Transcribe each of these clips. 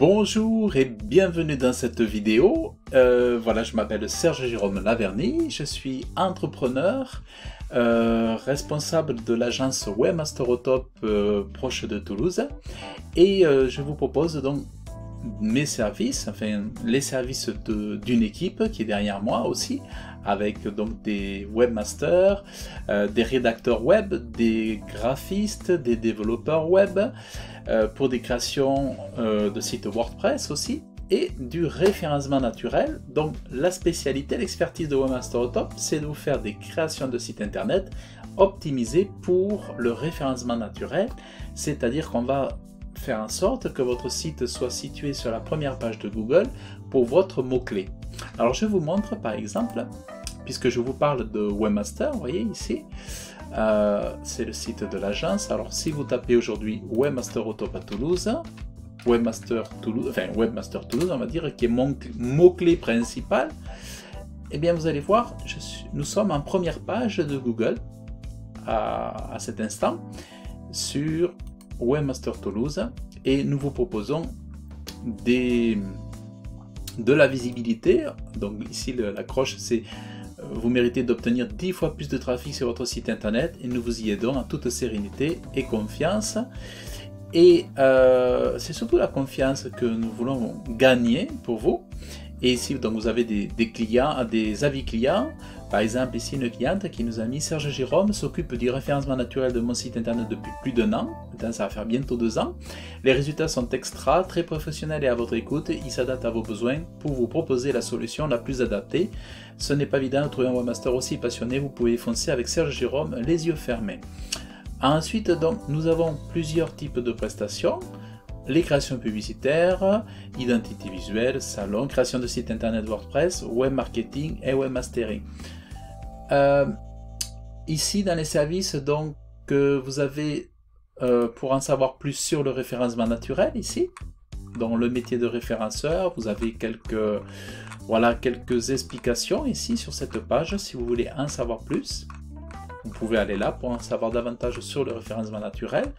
Bonjour et bienvenue dans cette vidéo. Voilà, je m'appelle Serge Jérôme Laverny, je suis entrepreneur, responsable de l'agence Webmaster au Top proche de Toulouse et je vous propose donc mes services, enfin les services d'une équipe qui est derrière moi aussi, avec donc des webmasters, des rédacteurs web, des graphistes, des développeurs web, pour des créations de sites WordPress aussi, et du référencement naturel. Donc la spécialité, l'expertise de Webmaster au Top, c'est de vous faire des créations de sites internet optimisées pour le référencement naturel, c'est-à-dire qu'on va faire en sorte que votre site soit situé sur la première page de Google pour votre mot-clé. Alors je vous montre par exemple, puisque je vous parle de Webmaster, vous voyez ici, c'est le site de l'agence. Alors si vous tapez aujourd'hui Webmaster au Top à Toulouse, Webmaster Toulouse, on va dire, qui est mon mot-clé principal, et bien vous allez voir, nous sommes en première page de Google à cet instant sur Webmaster Toulouse, et nous vous proposons de la visibilité. Donc ici l'accroche c'est vous méritez d'obtenir 10 fois plus de trafic sur votre site internet, et nous vous y aidons en toute sérénité et confiance. Et c'est surtout la confiance que nous voulons gagner pour vous. Et ici donc vous avez des clients, des avis clients. Par exemple ici une cliente qui nous a mis: Serge Jérôme s'occupe du référencement naturel de mon site internet depuis plus d'1 an. Maintenant, ça va faire bientôt 2 ans. Les résultats sont extra, très professionnels et à votre écoute. Ils s'adaptent à vos besoins pour vous proposer la solution la plus adaptée. Ce n'est pas évident de trouver un webmaster aussi passionné. Vous pouvez foncer avec Serge Jérôme les yeux fermés. Ensuite donc nous avons plusieurs types de prestations: les créations publicitaires, identité visuelle, salon, création de site internet WordPress, web marketing et webmastering. Ici dans les services donc vous avez pour en savoir plus sur le référencement naturel ici, dans le métier de référenceur, vous avez quelques explications ici sur cette page. Si vous voulez en savoir plus, vous pouvez aller là pour en savoir davantage sur le référencement naturel.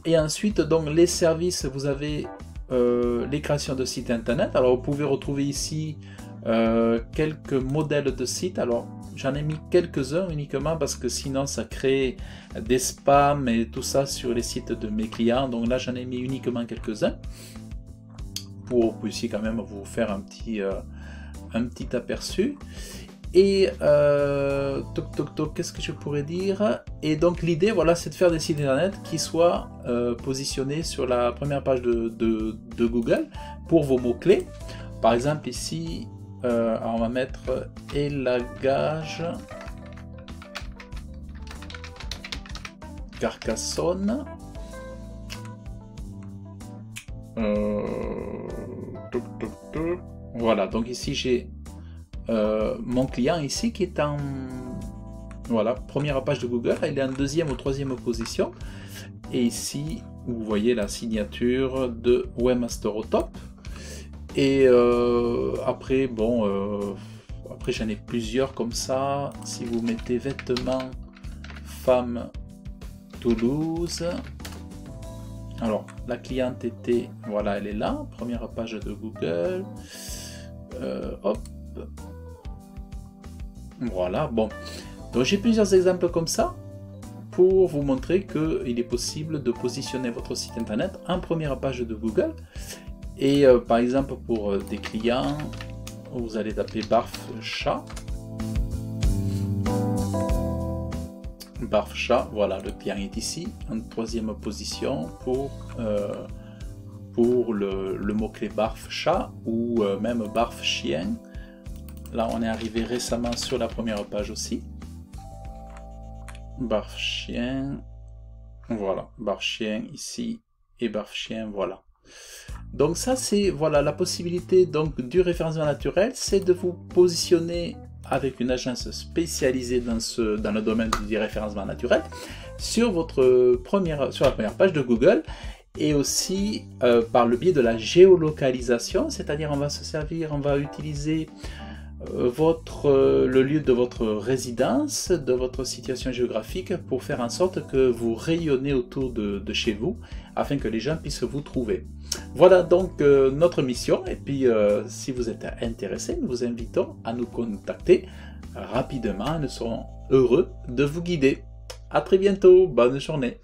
Et ensuite donc les services, vous avez les créations de sites internet. Alors vous pouvez retrouver ici quelques modèles de sites. Alors j'en ai mis quelques-uns uniquement parce que sinon ça crée des spams et tout ça sur les sites de mes clients. Donc là j'en ai mis uniquement quelques-uns pour ici quand même vous faire un petit aperçu. Et qu'est-ce que je pourrais dire? Et donc l'idée, voilà, c'est de faire des sites internet qui soient positionnés sur la première page de Google pour vos mots-clés. Par exemple ici, on va mettre élagage Carcassonne. Voilà, donc ici j'ai mon client ici qui est en première page de Google, il est en deuxième ou troisième position, et ici vous voyez la signature de Webmaster au Top. Et après j'en ai plusieurs comme ça. Si vous mettez vêtements femme Toulouse, alors la cliente était, voilà, elle est là, première page de Google. Voilà, bon, donc j'ai plusieurs exemples comme ça pour vous montrer qu'il est possible de positionner votre site internet en première page de Google. Et par exemple pour des clients, vous allez taper barf chat, voilà, le client est ici en troisième position pour le mot-clé barf chat, ou même barf chien. Là on est arrivé récemment sur la première page aussi. Barf chien, voilà, barf chien ici, et barf chien, voilà. Donc ça c'est, voilà, la possibilité donc du référencement naturel, c'est de vous positionner avec une agence spécialisée dans le domaine du référencement naturel sur la première page de Google. Et aussi par le biais de la géolocalisation, c'est-à-dire on va utiliser le lieu de votre résidence, de votre situation géographique, pour faire en sorte que vous rayonnez autour de chez vous, afin que les gens puissent vous trouver. Voilà donc notre mission, et puis si vous êtes intéressé, nous vous invitons à nous contacter rapidement, nous serons heureux de vous guider. À très bientôt, bonne journée.